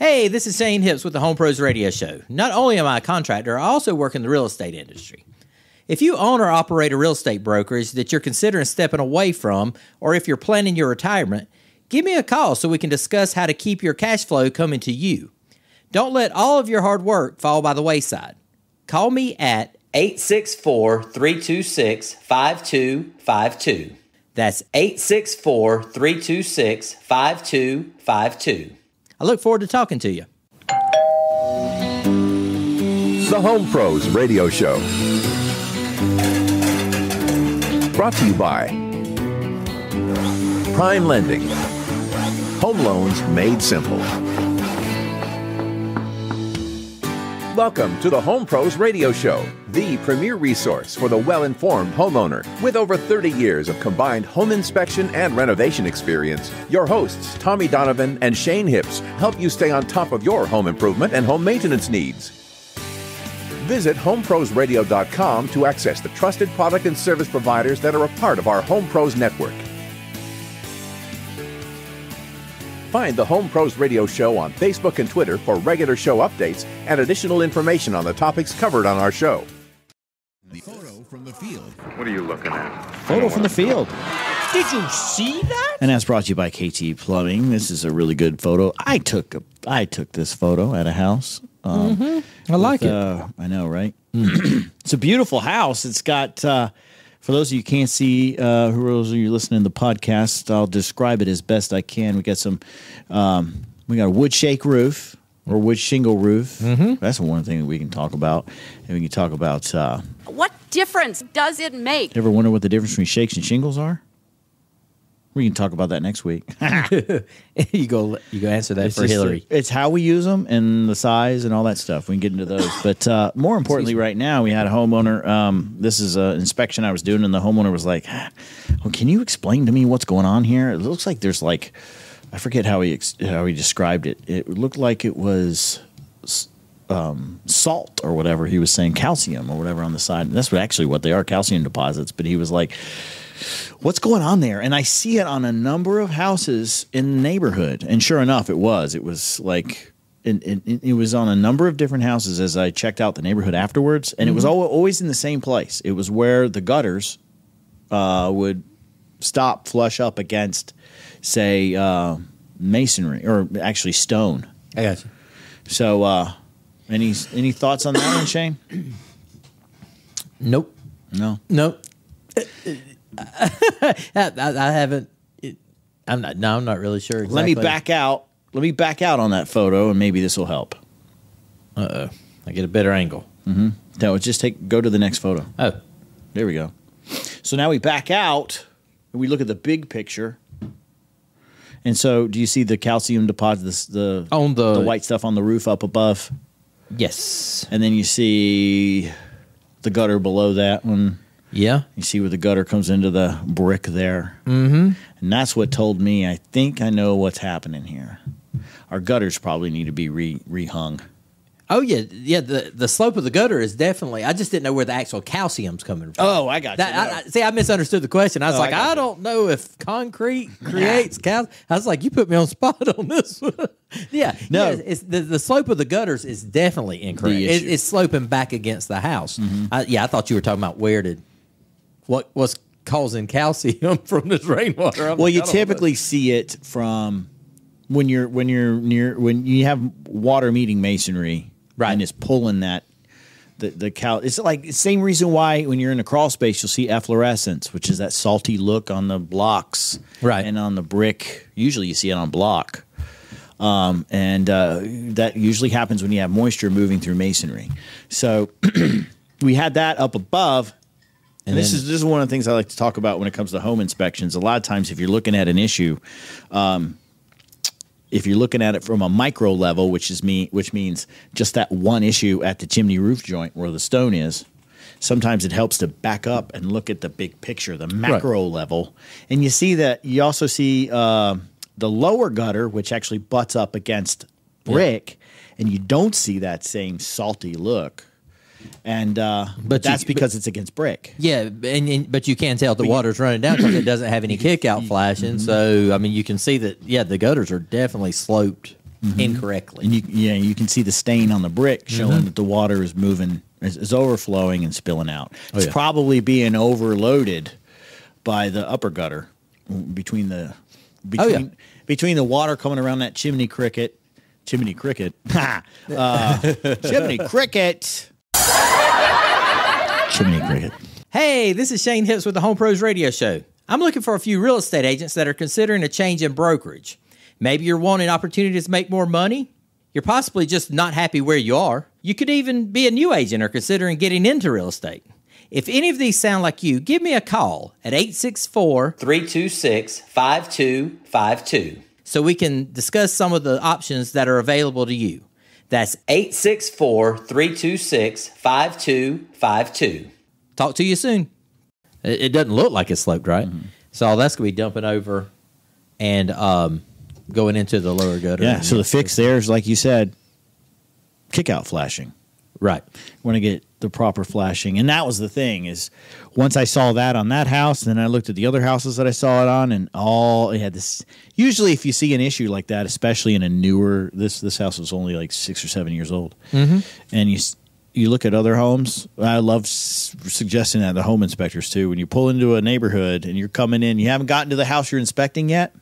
Hey, this is Shane Hips with the Home Pros Radio Show. Not only am I a contractor, I also work in the real estate industry. If you own or operate a real estate brokerage that you're considering stepping away from, or if you're planning your retirement, give me a call so we can discuss how to keep your cash flow coming to you. Don't let all of your hard work fall by the wayside. Call me at 864-326-5252. That's 864-326-5252. I look forward to talking to you. The Home Pros Radio Show. Brought to you by Prime Lending. Home loans made simple. Welcome to the Home Pros Radio Show, the premier resource for the well-informed homeowner. With over 30 years of combined home inspection and renovation experience, your hosts, Tommy Donovan and Shane Hips, help you stay on top of your home improvement and home maintenance needs. Visit homeprosradio.com to access the trusted product and service providers that are a part of our Home Pros network. Find the Home Pros Radio Show on Facebook and Twitter for regular show updates and additional information on the topics covered on our show. The photo from the field. What are you looking at? Photo from the field. Did you see that? And that's brought to you by KT Plumbing. This is a really good photo. I took this photo at a house. I like it. I know, right? It's a beautiful house. It's got, for those of you who can't see, those of you listening to the podcast, I'll describe it as best I can. We got we got a wood shake roof or wood shingle roof. That's one thing that we can talk about. And we can talk about. What difference does it make? Ever wonder what the difference between shakes and shingles are? We can talk about that next week. You go answer that for Hillary. It's how we use them and the size and all that stuff. We can get into those. But more importantly, right now, we had a homeowner. This is an inspection I was doing, and the homeowner was like, well, can you explain to me what's going on here? It looks like there's I forget how he described it. It looked like it was salt or whatever he was saying, calcium or whatever on the side. And that's what they are, calcium deposits. But he was like, what's going on there? And I see it on a number of houses in the neighborhood. And sure enough, it was. It was like it was on a number of different houses as I checked out the neighborhood afterwards. And it was always in the same place. It was where the gutters would flush up against, say, masonry or actually stone. I got you. So any thoughts on that one, Shane? Nope. No. I haven't. I'm not really sure. Exactly. Let me back out. Let me back out on that photo, and maybe this will help. I get a better angle. No, just go to the next photo. Oh, there we go. So now we back out, and we look at the big picture. And so, do you see the calcium deposits, the white stuff on the roof up above? Yes. And then you see the gutter below that one. Yeah. You see where the gutter comes into the brick there. And that's what told me, I think I know what's happening here. Our gutters probably need to be rehung. Oh, yeah. The slope of the gutter is definitely. I just didn't know where the actual calcium's coming from. Oh, I got you. I misunderstood the question. I was I don't know if concrete creates calcium. I was like, you put me on spot on this one. Yeah. No. Yeah, it's the slope of the gutters is definitely incorrect. It's sloping back against the house. I thought you were talking about what was causing calcium from this rainwater. Well, you typically see it from when you have water meeting masonry. Right. And it's pulling that it's like the same reason why when you're in a crawl space you'll see efflorescence, which is that salty look on the blocks, right, and on the brick. Usually you see it on block, and that usually happens when you have moisture moving through masonry. So we had that up above, and this is one of the things I like to talk about when it comes to home inspections. A lot of times, if you're looking at an issue. If you're looking at it from a micro level, which means just that one issue at the chimney roof joint where the stone is, sometimes it helps to back up and look at the big picture, the macro level. And you see that you also see the lower gutter, which actually butts up against brick, and you don't see that same salty look. And but that's because it's against brick. Yeah, but you can tell the water's running down because it doesn't have any kick out flashing. So I mean, you can see that. Yeah, the gutters are definitely sloped incorrectly. And you can see the stain on the brick showing that the water is moving, is overflowing and spilling out. It's probably being overloaded by the upper gutter between the water coming around that chimney cricket. Chimney cricket. Chimney cricket. Chimney cricket. Hey, this is Shane Hips with the Home Pros Radio Show. I'm looking for a few real estate agents that are considering a change in brokerage. Maybe you're wanting opportunities to make more money. You're possibly just not happy where you are. You could even be a new agent or considering getting into real estate. If any of these sound like you, give me a call at 864-326-5252 so we can discuss some of the options that are available to you. That's 864-326-5252. Talk to you soon. It doesn't look like it's sloped, right? Mm-hmm. So that's going to be dumping over and going into the lower gutter. Yeah, so the fix there is, like you said, kick-out flashing. Right. Want to get the proper flashing. And that was the thing, is once I saw that on that house, and then I looked at the other houses that I saw it on, and it had this. Usually if you see an issue like that, especially in a newer, this house was only like 6 or 7 years old, and you look at other homes. I love suggesting that to home inspectors too. When you pull into a neighborhood and you're coming in, you haven't gotten to the house you're inspecting yet,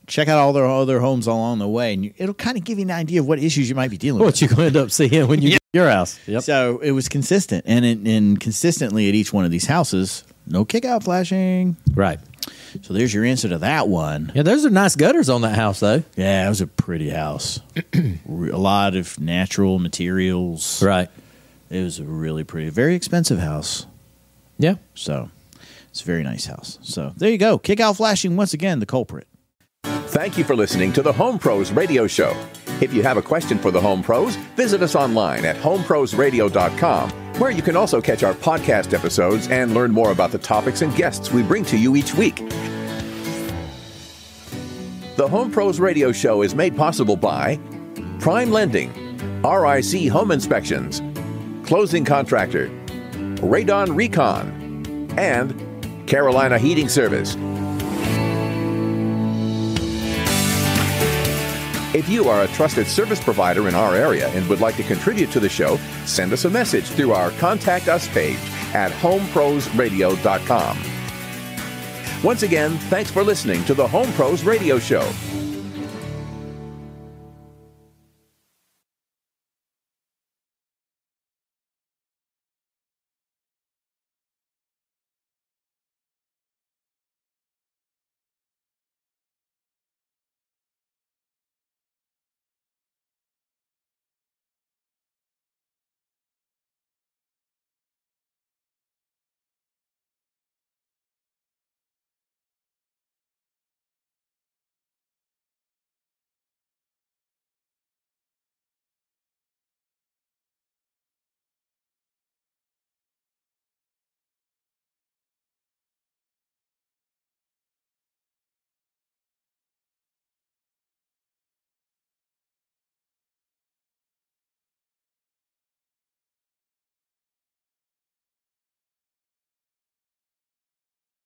check out all their other homes along the way, and it'll kind of give you an idea of what issues you might be dealing with. What you're going to end up seeing when you get to your house. Yep. So it was consistent, and consistently at each one of these houses, no kick-out flashing. Right. So there's your answer to that one. Yeah, those are nice gutters on that house, though. Yeah, it was a pretty house. A lot of natural materials. Right. It was a really pretty, very expensive house. Yeah. So it's a very nice house. So there you go. Kick-out flashing, once again, the culprit. Thank you for listening to the Home Pros Radio Show. If you have a question for the Home Pros, visit us online at homeprosradio.com, where you can also catch our podcast episodes and learn more about the topics and guests we bring to you each week. The Home Pros Radio Show is made possible by Prime Lending, RIC Home Inspections, Closing Contractor, Radon Recon, and Carolina Heating Service. If you are a trusted service provider in our area and would like to contribute to the show, send us a message through our Contact Us page at homeprosradio.com. Once again, thanks for listening to the Home Pros Radio Show.